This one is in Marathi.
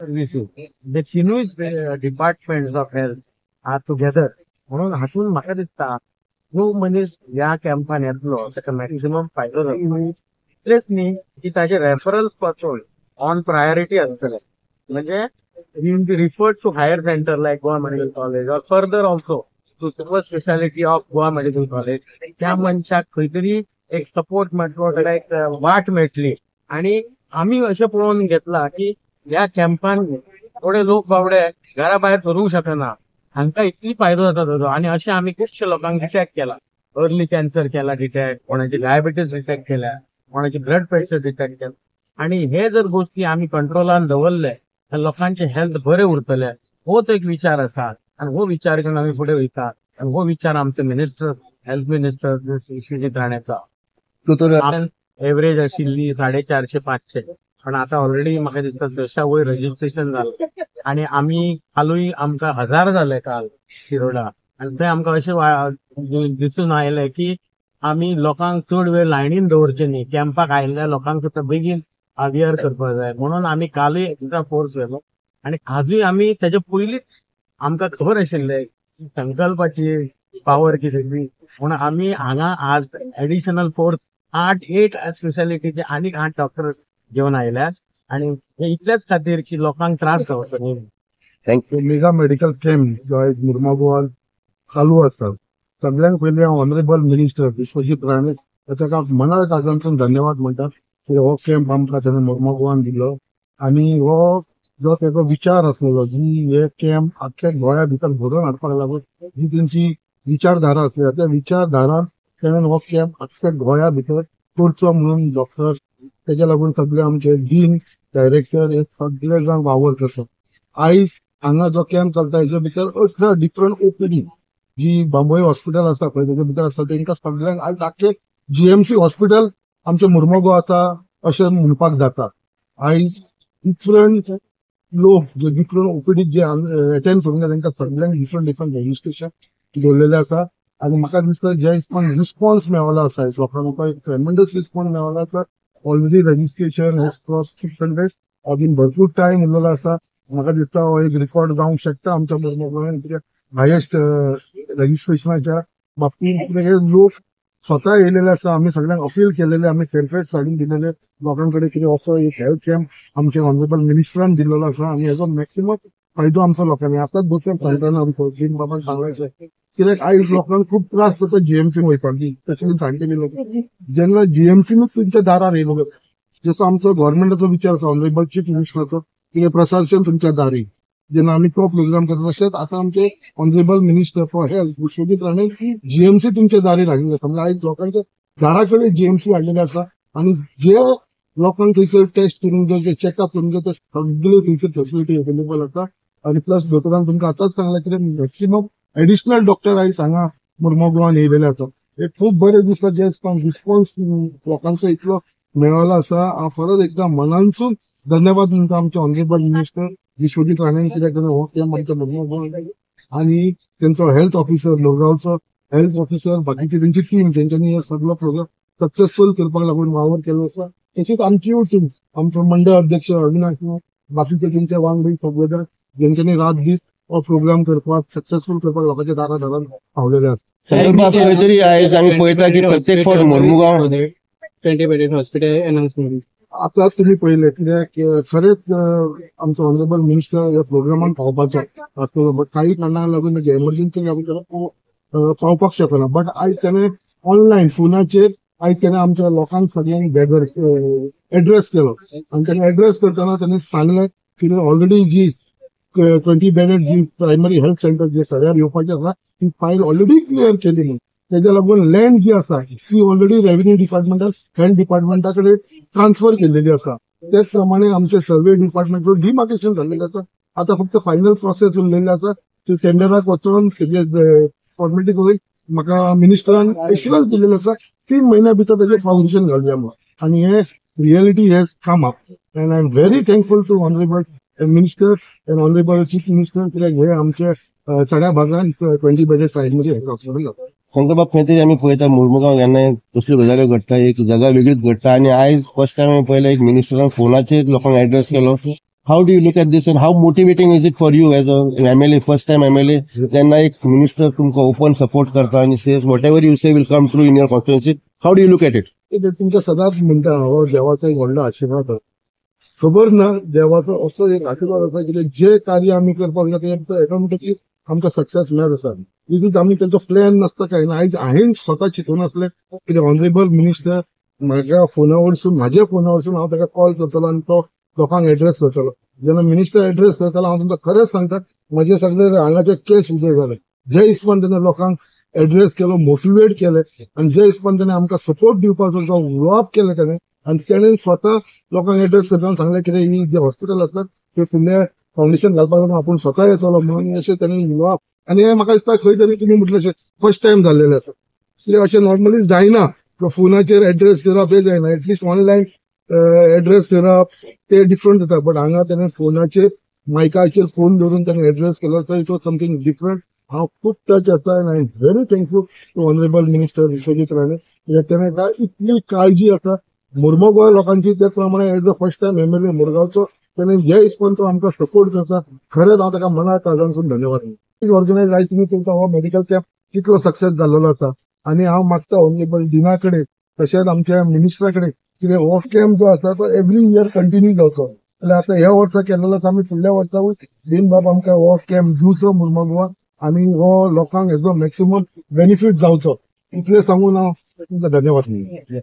services. The तिनूय departments of health are together. म्हणून हातून म्हाका दिसता जो मनीस ह्या कॅम्पान येतलो ताका मॅक्सिमम फायदो जातलो. इतलेच न्ही की ताचे रेफरल्स पासून ऑन प्रायोरिटी आसतले. म्हणजे in the referred to higher centre like Goa medical college or further also to super speciality of Goa medical college. त्या मनशाक खंय तरी एक सपोर्ट मेळटलो, ताका एक वाट मेळटली. आणि आम्ही अशें पळोवन घेतला की ह्या कॅम्पान थोडे लोक बावडे घरा भायर सरूंक शकना, हांकां इतली फायदो जाता ताजो. आणि अशें आमी खुबशे लोकांक डिटेक्ट केला. अर्ली कॅन्सर केला डिटेक्ट, कोणाची डायबिटीस डिटेक्ट केल्या, कोणाची ब्लड प्रेशर डिटेक्ट केला. आणि हे जर गोष्टी आमी कंट्रोलान दवरले तर लोकांचे हेल्थ बरे उरतले. होच एक विचार आसा आणि हो विचार घेवन आमी फुडें वयता. आणि हो विचार आमचे मिनिस्टर, हेल्थ मिनिस्टर विश्वजीत राणेचा. एव्हरेज आशिल्ली 450-500, पण आता ऑलरेडी म्हाका दिसता 600 वयर रजिस्ट्रेशन जालें. आणि आमी कालूय आमकां 1000 जाले काल शिरोडा. आणि थंय आमकां अशें दिसून आयलें की आमी लोकांक चड वेळ लायनीन दवरचे न्ही. कॅम्पाक आयिल्ल्या लोकांक सुद्दां बेगीन अवेअर करपाक जाय म्हणून आमी कालूय एक्स्ट्रा फोर्स व्हेलो. आणि आजूय आमी तेजे पयलींच आमकां खबर आशिल्लें संकल्पाची पावर कितें ती. म्हणून आमी हांगा आज एडिशनल फोर्स 8 स्पेशालिटीचे आनीक 8 डॉक्टर घेवन आयल्यात. आणि हे इतलेच खातीर की लोकांक त्रास जावचो न्ही. थँक्यू. मेगा मेडिकल कॅम्प जो आयज मुर्मुगांवान चालू आसा, सगळ्यांक पयलीं हांव ऑनरेबल मिनिस्टर विश्वजीत राणे ताका मनाकांतल्यान धन्यवाद म्हणटा की हो कॅम्प आमकां ताणें मुर्मुगांवान दिलो. आणि हो जो तेजो विचार आसलेलो जी हे कॅम्प आख्ख्या गोंया भितर घडोवन हाडपाक लागून जी तेंची विचारधारा आसली त्या विचारधारान ताणें हो कॅम्प आख्ख्या गोंया भितर करचो म्हणून डॉक्टर, तेच्या लागून सगळे आमचे डीन, डायरेक्टर हे सगळे जाण वावर करतात. आयज हांगा जो कॅम्प चलता हेच्या भितर 18 डिफरंट ओपीडी जी बांबोळे हॉस्पिटल आसा पळय तेच्या भितर आसता तांकां सगळ्यांक आयज आख्खे जीएमसी हॉस्पिटल आमचे मुर्मुगांव आसा अशें म्हणपाक जाता. आयज डिफरंट लोक जे डिफरंट ओपीडी जे अटेंड करून तांकां सगळ्यांक डिफरंट रजिस्ट्रेशन दवरलेलें आसा. आणि म्हाका दिसता जे हिसपान रिस्पॉन्स मेळ्ळो आसा लोकांक एक ट्रेमेंडस रिस्पॉन्स मेळ्ळो आसा. Already registration hedge cross 600. अजून भरपूर टायम उरलेलो आसा. म्हाका दिसता हो एक रिकॉर्ड जावंक शकता आमच्या मुर्मुगांवान हायेस्ट रजिस्ट्रेशनाच्या बाबतींत. हे लोक स्वता येयलेले आसा. आमी सगळ्यांक अपील केलेले, आमी फेरफेट धाडून दिलेले लोकांकडे कितें असो एक हेल्थ कॅम्प आमच्या ऑनरेबल मिनिस्टरान दिल्लो आसा. आणि हेजो मॅक्सिमम फायदो आमच्या लोकांनी आतांच दुसऱ्या सांगताना आमचो बीन बाबान सांगलें कित्याक आयज लोकांक खूब त्रास जाता जीएमसीन वयपाक, स्पेशली जाणटेली लोक. जेन्ना जीएमसीनूच तुमच्या दारार येयलो जसो आमचो गव्हर्मेंटाचो विचार आसा ऑनरेबल चीफ मिनिस्टराचो की प्रशासन तुमच्या दारी, जेन्ना आमी तो प्रोग्राम करता तशेंच आतां आमचे honourable minister for health Vishwajit Rane GMC तुमच्या दारी हाडिल्ले आसा. म्हणजे आयज लोकांच्या दारा कडेन जीएमसी हाडलेले आसा. आणि जे लोकांक थंयसर टेस्ट करून जे चेकअप करून ते सगळे थंयसर फॅसिलिटी अवेलेबल आसा. आणि प्लस दोतोरान तुमकां आतांच सांगलें की मॅक्सिमम एडिशनल डॉक्टर आयज हांगा मुर्मुगांवान येयलेले आसा. हे खूब बरें दिसता जे रिस्पॉन्स लोकांचो इतलो मेळ्ळो आसा. हांव परत एकदां मनानसून धन्यवाद म्हणटा आमचे ऑनरेबल मिनिस्टर विश्वजीत राणे कित्याक हो कॅम्प आमच्या मुर्मुगांवान आणि तेंचो हेल्थ ऑफिसर, लोकगांवचो हेल्थ ऑफिसर, बाकीची तेंची टीम तेंच्यांनी हे सगळो प्रोग्राम सक्सेसफुल करपाक लागून वावर केलो आसा. तशीच आमची टीम, आमचो मंडळ अध्यक्ष अविनाश, बाकीचे तेंचे वांगडी सगळे जेंच्यांनी रात दीस हो प्रोग्राम करपाक सक्सेसफुल करपाक लोकांच्या दारान पावलेले आसा. तरी आयज आमी पळयता की प्रत्येक फावट मुर्मुगांव 20 बेडेड हॉस्पिटल अनाउन्समेंट आता तुम्ही पळयलें कित्याक खरेंच आमचो ऑनरेबल मिनिस्टर ह्या प्रोग्रामान पावपाचो आसलो, बट काही कारणाक लागून एमर्जन्सी लागून त्याला पावपाक शकना. बट आयज त्याने ऑनलायन फोनाचेर आयज त्याने आमच्या लोकांक सगळ्यांक एड्रेस केलो. आणि त्याने एड्रेस करतना त्याने सांगलें की ऑलरेडी जी 20 बेडेड जी प्रायमरी हेल्थ सेंटर जे सगळ्याक येवपाचे आसा ती फायल ऑलरेडी क्लियर केली म्हणून. तेज्या लागून लँड जी आसा ती ऑलरेडी रेव्हेन्यू डिपार्टमेंटान हेल्थ डिपार्टमेंटा कडेन ट्रान्सफर केलेली आसा. त्याच प्रमाणे आमचे सर्वे डिपार्टमेंटाचो डिमार्केशन झालेलें आसा. आता फक्त फायनल प्रोसेस उरलेली आसा. ती टेंडराक वचून फॉर्मेलिटी करून म्हाका मिनिस्टरान एश्युरन्स दिलेलो आसा 3 महिन्या भितर तेजें फाउंडेशन घालुया म्हणून. आणि हे reality has come up and I am very thankful to honourable minister and honourable chief minister कित्याक हे आमचे सगळ्या भागांत 20 बेडेड प्रायमरी हेल्थ हॉस्पिटल जाता. शंकरबाब खंयतरी आमी पळयता मुर्मुगांव केन्ना कसल्यो गजाली घडटा एक जागा वेगळीच घडटा आणि आयज फर्स्ट टाइम हांवें पळयलें एक मिनिस्टरान फोनाचेर लोकांक एड्रेस केलो. How do you look at this and how motivating is it for you as a MLA first time MLA तेन्ना एक मिनिस्टर तुमकां ओपन सपोर्ट करता आणि says what ever you say will come true in your constituency. How do you look at it? ते तुमकां सदांच म्हणटा हो देवाचो एक व्हडलो आशिर्वाद आसा. खबर ना देवाचो असो एक आशिर्वाद आसा की जे कार्य आमी करपाक जाता ते ऑटोमॅटिकली आमकां सक्सेस मेळत आसा. बिकॉज आमी तेंचो प्लॅन नासता काय ना. आयज हांवें स्वता चिंतून आसलें की ऑनरेबल मिनिस्टर म्हाज्या फोना वरसून हांव ताका कॉल करतलो आनी तो लोकांक एड्रेस करतलो. जेन्ना मिनिस्टर एड्रेस करतलो हांव तुमकां खरेंच सांगता म्हजे सगळे हांगाचे केस उदय जाले. जे हिसपान तेणें लोकांक एड्रेस केलो, मोटिवेट केले आनी जे हिसपान तेणें आमकां सपोर्ट दिवपाचो जो वर्क केले तेणें आनी तेणें स्वता लोकांक एड्रेस करतना सांगलें की ही जे हॉस्पिटल आसा ते फुडले फाउंडेशन घालपाक लागून आपूण स्वता येतलो म्हणून अशें तेणें वर्क. आनी हे म्हाका दिसता खंय तरी तुमी म्हटलें अशें फर्स्ट टायम जाल्लेलें आसा. कित्याक अशें नॉर्मली जायना फोनाचेर एड्रेस करप हे जायना. एटलिस्ट ऑनलायन एड्रेस करप ते डिफरंट जाता. बट हांगा तेणें फोनाचेर मायकाचेर फोन धरून तेणें एड्रेस केलो so it was something different. हांव खूब टच आसा आनी I am very thankful to honourable minister Vishwajit Rane. तेणें काय इतली काळजी आसा मुर्मुगांव लोकांची. ते प्रमाणे as a first time MLA मुरगांवचो तेणें जे हिसपान तो आमकां सपोर्ट करता खरेंच हांव ताका मना काळजानसून धन्यवाद दिता. ऑर्गनायज आयज तुमी तुमकां हो मेडिकल कॅम्प कितलो सक्सेस जाल्लो आसा आनी हांव मागता ऑनरेबल डिना कडेन तशेंच आमच्या मिनिस्टरा कडेन कितें हो कॅम्प जो आसा तो एवरी इयर कंटिन्यू जावचो. जाल्यार आतां ह्या वर्सा केल्लो आसा आमी फुडल्या वर्सावूय दिन बाब आमकां हो कॅम्प दिवचो मुर्मुगांवाक आनी हो लोकांक हेजो मॅक्सिमम बेनिफीट जावचो इतलें सांगून हांव तुमकां धन्यवाद दिता.